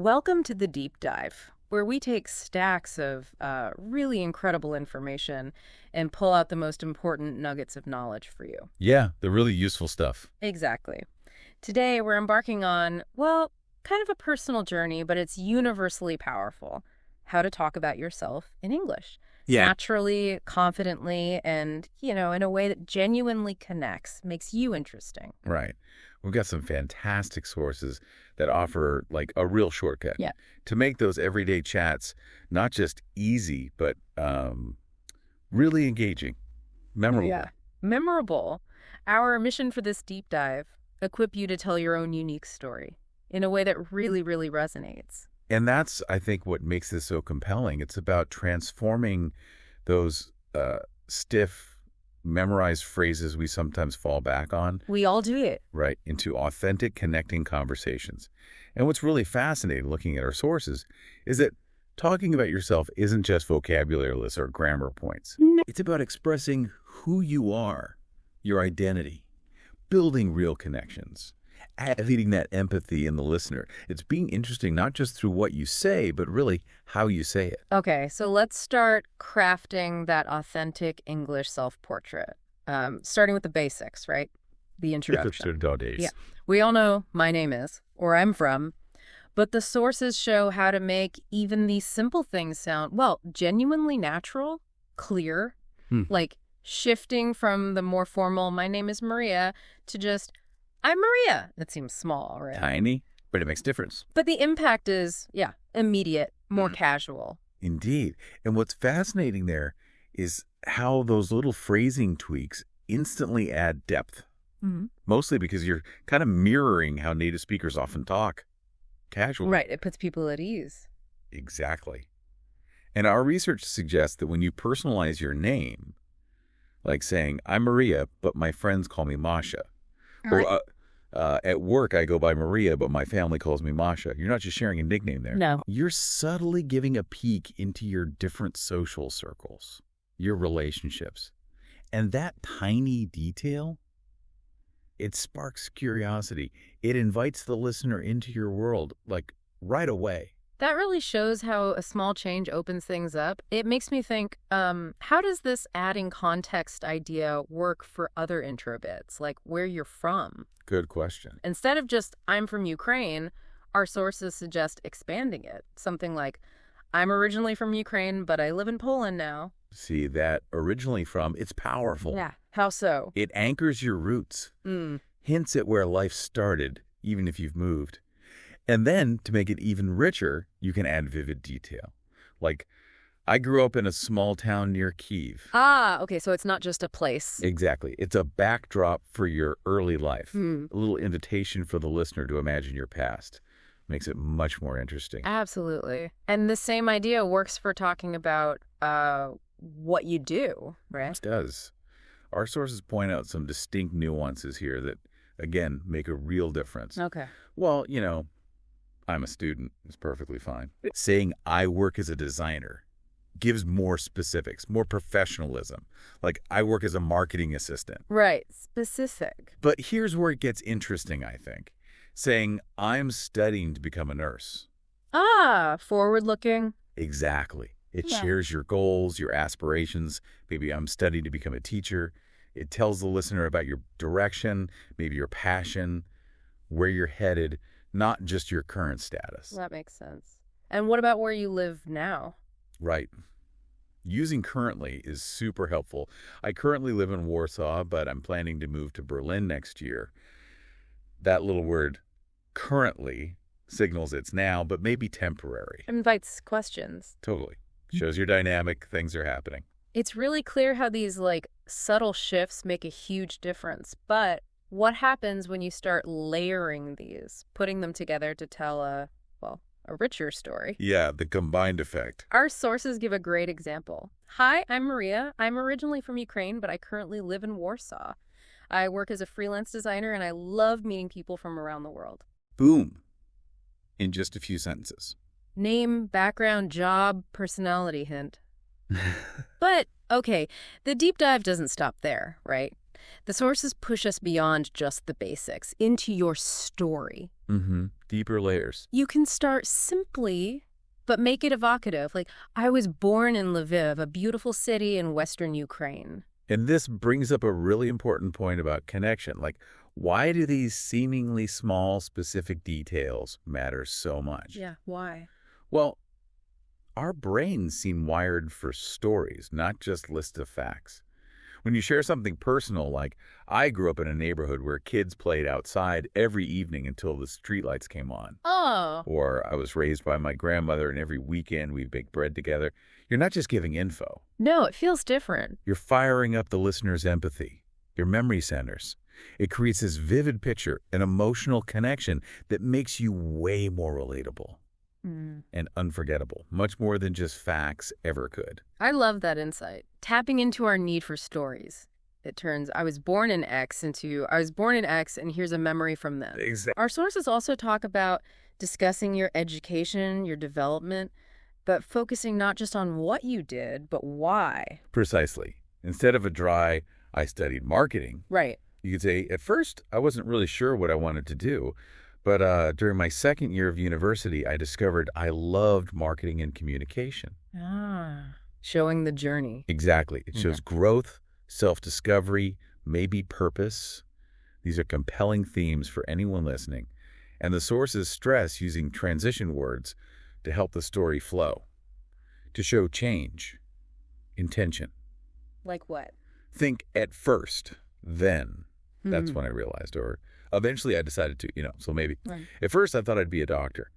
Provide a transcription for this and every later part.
Welcome to the Deep Dive, where we take stacks of really incredible information and pull out the most important nuggets of knowledge for you. Yeah, the really useful stuff. Exactly. Today, we're embarking on, well, kind of a personal journey, but it's universally powerful. How to talk about yourself in English. Yeah. Naturally, confidently, and, in a way that genuinely connects, makes you interesting. Right. We've got some fantastic sources that offer like a real shortcut Yeah. to make those everyday chats not just easy, but really engaging, memorable. Yeah. Memorable. Our mission for this deep dive, equip you to tell your own unique story in a way that really, really resonates. And that's, I think, what makes this so compelling. It's about transforming those stiff, memorized phrases we sometimes fall back on, We all do it. right, into authentic, connecting conversations. And what's really fascinating looking at our sources is that talking about yourself isn't just vocabulary lists or grammar points. It's about expressing who you are, your identity, building real connections, elevating that empathy in the listener. It's being interesting not just through what you say, but really how you say it. Okay, so let's start crafting that authentic English self-portrait. Starting with the basics, right? The introduction. Yeah. We all know my name is, or I'm from, but the sources show how to make even these simple things sound, well, genuinely natural, clear, like shifting from the more formal, my name is Maria, to just, I'm Maria. That seems small, right? Tiny, but it makes difference. But the impact is, immediate, more casual. Indeed. And what's fascinating there is how those little phrasing tweaks instantly add depth. Mostly because you're kind of mirroring how native speakers often talk, casually. Right, it puts people at ease. Exactly. And our research suggests that when you personalize your name, like saying, I'm Maria, but my friends call me Masha. Or at work, I go by Maria, but my family calls me Masha. You're not just sharing a nickname there. No. You're subtly giving a peek into your different social circles, your relationships. And that tiny detail, it sparks curiosity. It invites the listener into your world, like right away. That really shows how a small change opens things up. It makes me think, how does this adding context idea work for other intro bits, like where you're from? Good question. Instead of just, I'm from Ukraine, our sources suggest expanding it. Something like, I'm originally from Ukraine, but I live in Poland now. See, that originally from, it's powerful. Yeah. How so? It anchors your roots, hints at where life started, even if you've moved. And then, to make it even richer, you can add vivid detail. Like, I grew up in a small town near Kyiv. Ah, okay, so it's not just a place. Exactly. It's a backdrop for your early life. A little invitation for the listener to imagine your past. Makes it much more interesting. Absolutely. And the same idea works for talking about what you do, right? It does. Our sources point out some distinct nuances here that, again, make a real difference. Okay. Well, I'm a student. It's perfectly fine. Saying I work as a designer gives more specifics, more professionalism. Like I work as a marketing assistant. Right. Specific. But here's where it gets interesting, I think. Saying I'm studying to become a nurse. Ah, forward-looking. Exactly. It Yeah. shares your goals, your aspirations. Maybe I'm studying to become a teacher. It tells the listener about your direction, maybe your passion, where you're headed, not just your current status. That makes sense. And what about where you live now? Right. Using currently is super helpful. I currently live in Warsaw, but I'm planning to move to Berlin next year. That little word, currently, signals it's now, but maybe temporary. Invites questions. Totally. Shows your dynamic, things are happening. It's really clear how these, subtle shifts make a huge difference. But what happens when you start layering these, putting them together to tell a richer story? Yeah, the combined effect. Our sources give a great example. Hi, I'm Maria. I'm originally from Ukraine, but I currently live in Warsaw. I work as a freelance designer, and I love meeting people from around the world. Boom. In just a few sentences. Name, background, job, personality hint. But, okay, the deep dive doesn't stop there, right? The sources push us beyond just the basics, into your story. Deeper layers. You can start simply, but make it evocative. Like, I was born in Lviv, a beautiful city in western Ukraine. And this brings up a really important point about connection. Like, why do these seemingly small, specific details matter so much? Yeah, why? Well, our brains seem wired for stories, not just lists of facts. When you share something personal, like, I grew up in a neighborhood where kids played outside every evening until the streetlights came on. Oh. Or I was raised by my grandmother and every weekend we bake bread together. You're not just giving info. No, it feels different. You're firing up the listener's empathy, your memory centers. It creates this vivid picture, an emotional connection that makes you way more relatable and unforgettable, much more than just facts ever could. I love that insight. Tapping into our need for stories. It turns I was born in X into I was born in X and here's a memory from them. Exactly. Our sources also talk about discussing your education, your development, but focusing not just on what you did, but why. Precisely. Instead of a dry, I studied marketing. Right. You could say, at first, I wasn't really sure what I wanted to do. But during my second year of university, I discovered I loved marketing and communication. Showing the journey. Exactly. It shows growth, self-discovery, maybe purpose. These are compelling themes for anyone listening. And the sources stress using transition words to help the story flow, to show change, intention. Like what? Think at first, then. That's when I realized, or eventually I decided to, so maybe. Right. At first I thought I'd be a doctor,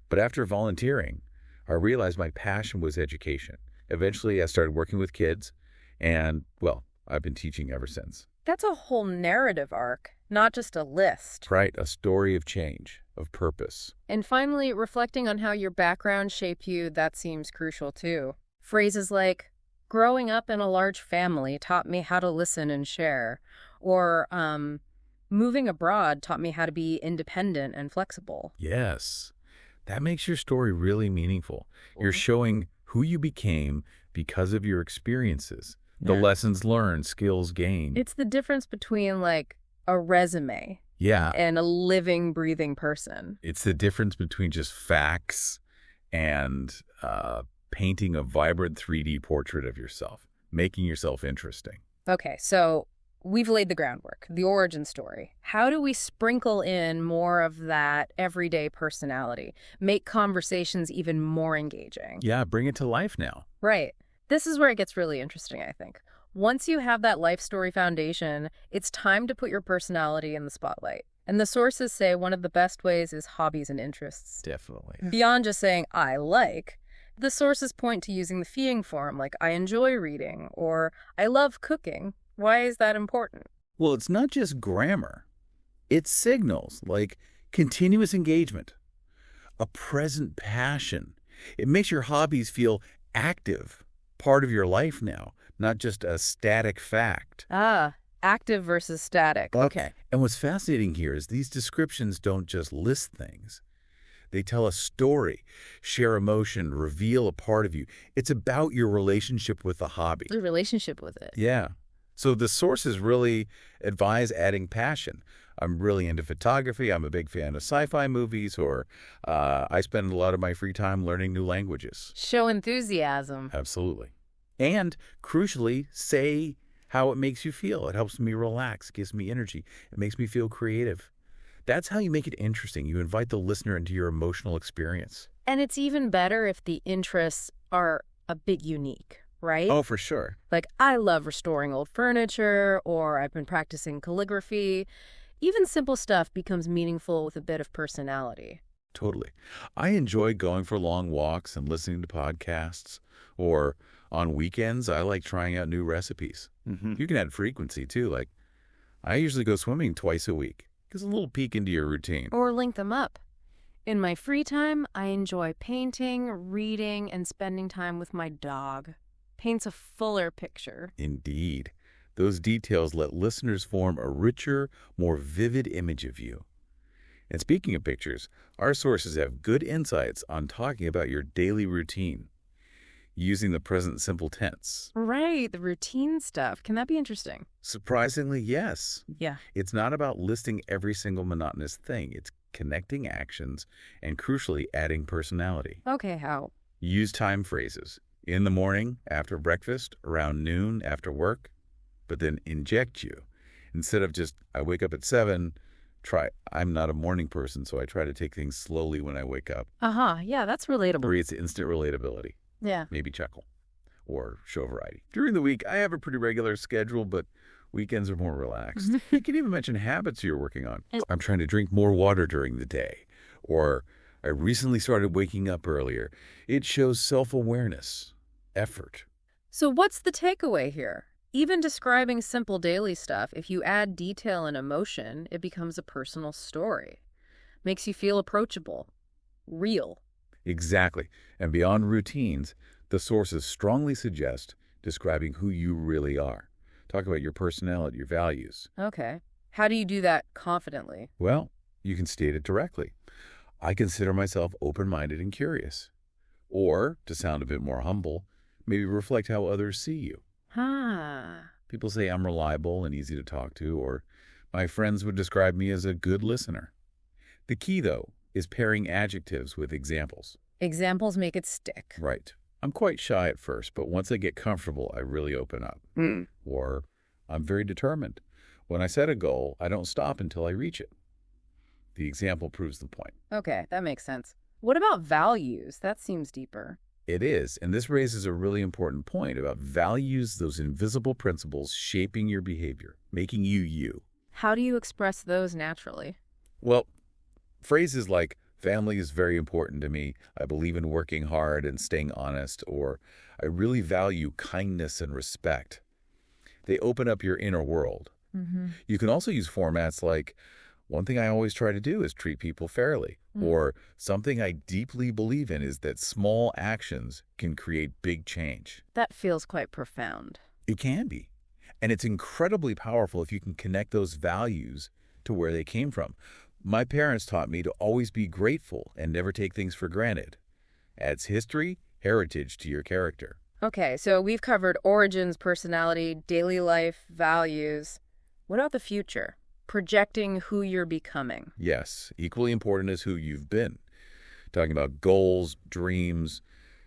but after volunteering, I realized my passion was education. Eventually I started working with kids, and, well, I've been teaching ever since. That's a whole narrative arc, not just a list. Right, a story of change, of purpose. And finally, reflecting on how your background shaped you, that seems crucial too. Phrases like, growing up in a large family taught me how to listen and share, or moving abroad taught me how to be independent and flexible. Yes, that makes your story really meaningful. You're showing who you became because of your experiences, the lessons learned, skills gained. It's the difference between, like, a resume and a living, breathing person. It's the difference between just facts and painting a vibrant 3D portrait of yourself, making yourself interesting. Okay, so we've laid the groundwork, the origin story. How do we sprinkle in more of that everyday personality, make conversations even more engaging? Yeah, bring it to life now. Right. This is where it gets really interesting, I think. Once you have that life story foundation, it's time to put your personality in the spotlight. And the sources say one of the best ways is hobbies and interests. Definitely. Beyond just saying, I like, the sources point to using the feeling form, like I enjoy reading or I love cooking. Why is that important? Well, it's not just grammar. It's signals like continuous engagement, a present passion. It makes your hobbies feel active, part of your life now, not just a static fact. Active versus static. Okay. And what's fascinating here is these descriptions don't just list things. They tell a story, share emotion, reveal a part of you. It's about your relationship with the hobby. The relationship with it. Yeah. So the sources really advise adding passion. I'm really into photography. I'm a big fan of sci-fi movies, or I spend a lot of my free time learning new languages. Show enthusiasm. Absolutely. And crucially, say how it makes you feel. It helps me relax, gives me energy. It makes me feel creative. That's how you make it interesting. You invite the listener into your emotional experience. And it's even better if the interests are a bit unique, right? Oh, for sure. Like, I love restoring old furniture, or I've been practicing calligraphy. Even simple stuff becomes meaningful with a bit of personality. Totally. I enjoy going for long walks and listening to podcasts, or on weekends, I like trying out new recipes. You can add frequency, too. Like, I usually go swimming twice a week. Gives a little peek into your routine. Or link them up. In my free time, I enjoy painting, reading, and spending time with my dog. Paints a fuller picture. Indeed. Those details let listeners form a richer, more vivid image of you. And speaking of pictures, our sources have good insights on talking about your daily routine, using the present simple tense. Right, the routine stuff. Can that be interesting? Surprisingly, yes. Yeah. It's not about listing every single monotonous thing. It's connecting actions, and crucially, adding personality. Okay, how? Use time phrases. In the morning, after breakfast, around noon, after work, but then inject you. Instead of just, I wake up at 7, try, I'm not a morning person, so I try to take things slowly when I wake up. Yeah, that's relatable. Creates instant relatability. Yeah. Maybe chuckle or show variety. During the week, I have a pretty regular schedule, but weekends are more relaxed. You can even mention habits you're working on. I'm trying to drink more water during the day, or I recently started waking up earlier. It shows self-awareness, effort. So what's the takeaway here? Even describing simple daily stuff, if you add detail and emotion, it becomes a personal story. Makes you feel approachable, real. Exactly. And beyond routines, the sources strongly suggest describing who you really are. Talk about your personality, your values. Okay. How do you do that confidently? Well, you can state it directly. I consider myself open-minded and curious. Or, to sound a bit more humble, maybe reflect how others see you. People say I'm reliable and easy to talk to, or my friends would describe me as a good listener. The key, though, is pairing adjectives with examples. Examples make it stick. Right. I'm quite shy at first, but once I get comfortable, I really open up. Or, I'm very determined. When I set a goal, I don't stop until I reach it. The example proves the point. Okay, that makes sense. What about values? That seems deeper. It is, and this raises a really important point about values, those invisible principles shaping your behavior, making you you. How do you express those naturally? Well, phrases like, family is very important to me, I believe in working hard and staying honest, or I really value kindness and respect. They open up your inner world. You can also use formats like, one thing I always try to do is treat people fairly. Or something I deeply believe in is that small actions can create big change. That feels quite profound. It can be. And it's incredibly powerful if you can connect those values to where they came from. My parents taught me to always be grateful and never take things for granted. Adds history, heritage to your character. Okay, so we've covered origins, personality, daily life, values. What about the future? Projecting who you're becoming. Yes, equally important as who you've been. Talking about goals, dreams,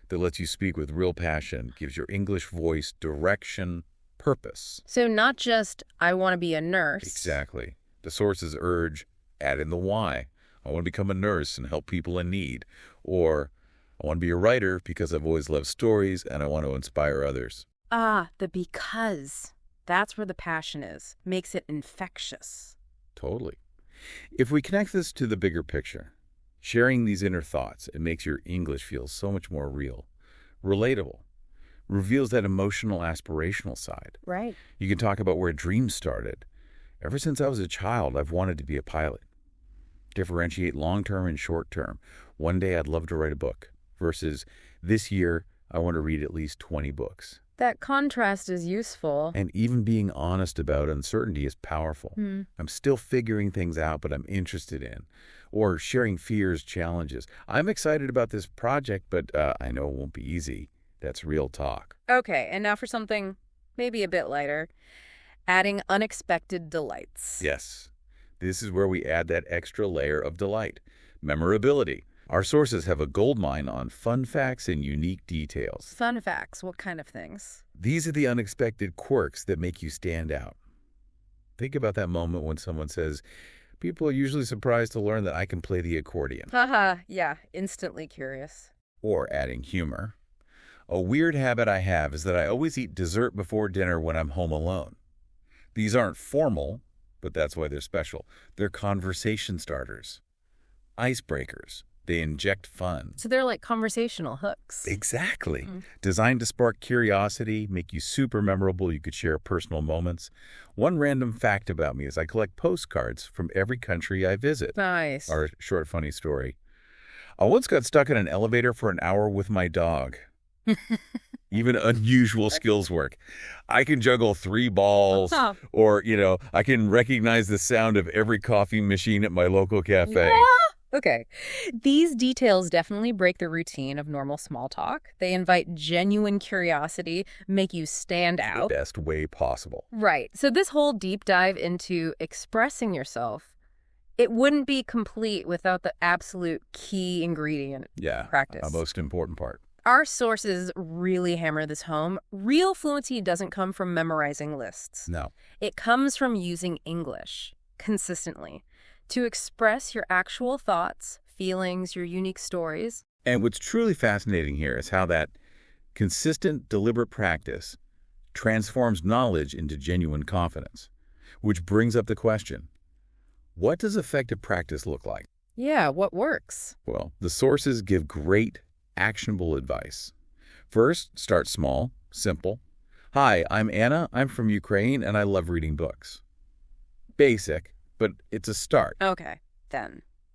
that lets you speak with real passion, gives your English voice direction, purpose. So not just, I want to be a nurse. Exactly. The sources urge, add in the why. I want to become a nurse and help people in need. Or, I want to be a writer because I've always loved stories and I want to inspire others. The because. That's where the passion is. Makes it infectious. Totally. If we connect this to the bigger picture, sharing these inner thoughts, it makes your English feel so much more real, relatable, reveals that emotional, aspirational side. Right. You can talk about where dreams started. Ever since I was a child, I've wanted to be a pilot. Differentiate long-term and short-term. One day I'd love to write a book versus this year I want to read at least 20 books. That contrast is useful. And even being honest about uncertainty is powerful. I'm still figuring things out, but I'm interested in. Or sharing fears, challenges. I'm excited about this project, but I know it won't be easy. That's real talk. Okay, and now for something maybe a bit lighter. Adding unexpected delights. Yes. This is where we add that extra layer of delight. Memorability. Our sources have a goldmine on fun facts and unique details. Fun facts, what kind of things? These are the unexpected quirks that make you stand out. Think about that moment when someone says, people are usually surprised to learn that I can play the accordion. Yeah, instantly curious. Or adding humor. A weird habit I have is that I always eat dessert before dinner when I'm home alone. These aren't formal, but that's why they're special. They're conversation starters, icebreakers. They inject fun. So they're like conversational hooks. Exactly. Designed to spark curiosity, make you super memorable. You could share personal moments. One random fact about me is I collect postcards from every country I visit. Nice. Our short, funny story. I once got stuck in an elevator for an hour with my dog. Even unusual skills work. I can juggle 3 balls, or, I can recognize the sound of every coffee machine at my local cafe. Yeah. Okay. These details definitely break the routine of normal small talk. They invite genuine curiosity, make you stand out. The best way possible. Right. So this whole deep dive into expressing yourself, It wouldn't be complete without the absolute key ingredient, practice. The most important part. Our sources really hammer this home. Real fluency doesn't come from memorizing lists. No. It comes from using English consistently to express your actual thoughts, feelings, your unique stories. And what's truly fascinating here is how that consistent, deliberate practice transforms knowledge into genuine confidence, which brings up the question, what does effective practice look like? Yeah, what works? Well, the sources give great, actionable advice. First, start small, simple. Hi, I'm Anna. I'm from Ukraine, and I love reading books. Basic, but it's a start. Okay,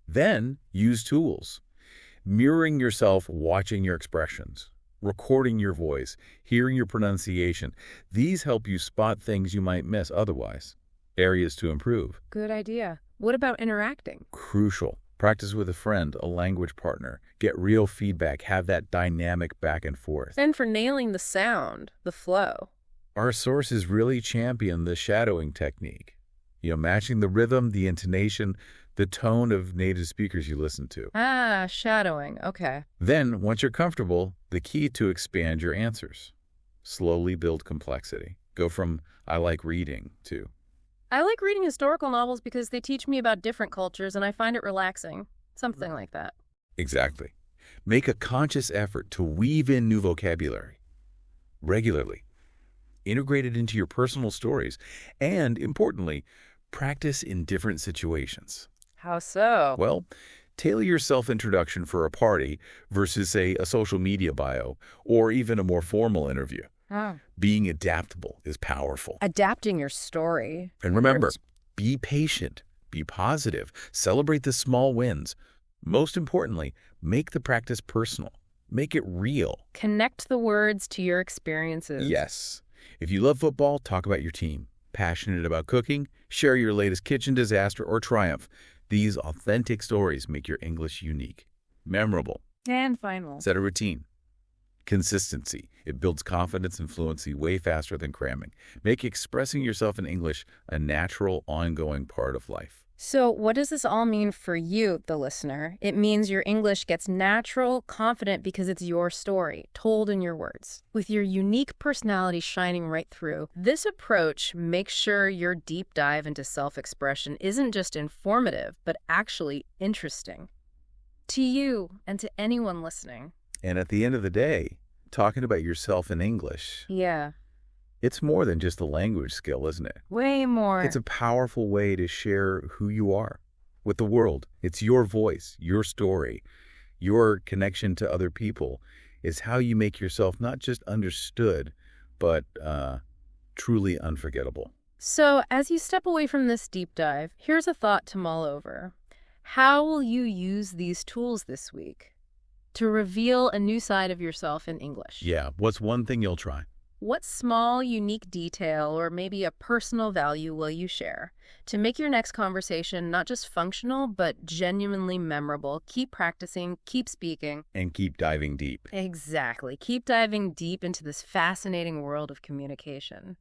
Then, use tools. Mirroring yourself, watching your expressions, recording your voice, hearing your pronunciation. These help you spot things you might miss otherwise. Areas to improve. Good idea. What about interacting? Crucial. Practice with a friend, a language partner. Get real feedback. Have that dynamic back and forth. And for nailing the sound, the flow. Our sources really champion the shadowing technique. Matching the rhythm, the intonation, the tone of native speakers you listen to. Shadowing. Okay. Then, once you're comfortable, the key to expand your answers. Slowly build complexity. Go from, I like reading, to, I like reading historical novels because they teach me about different cultures and I find it relaxing. Something like that. Exactly. Make a conscious effort to weave in new vocabulary regularly. Integrate it into your personal stories. And, importantly, practice in different situations. How so? Well, tailor your self-introduction for a party versus, say, a social media bio or even a more formal interview. Being adaptable is powerful. Adapting your story. And remember, be patient, be positive, celebrate the small wins. Most importantly, make the practice personal. Make it real. Connect the words to your experiences. Yes. If you love football, talk about your team. Passionate about cooking, share your latest kitchen disaster or triumph. These authentic stories make your English unique, memorable. And final. Set a routine. Consistency. It builds confidence and fluency way faster than cramming. Make expressing yourself in English a natural, ongoing part of life. So what does this all mean for you, the listener? It means your English gets natural, confident because it's your story, told in your words, with your unique personality shining right through. This approach makes sure your deep dive into self-expression isn't just informative, but actually interesting. To you and to anyone listening. And at the end of the day, talking about yourself in English. Yeah. It's more than just a language skill, isn't it? Way more. It's a powerful way to share who you are with the world. It's your voice, your story, your connection to other people is how you make yourself not just understood, but truly unforgettable. So as you step away from this deep dive, here's a thought to mull over. How will you use these tools this week to reveal a new side of yourself in English? Yeah, what's one thing you'll try? What small, unique detail or maybe a personal value will you share to make your next conversation not just functional, but genuinely memorable? Keep practicing, keep speaking. And keep diving deep. Exactly. Keep diving deep into this fascinating world of communication.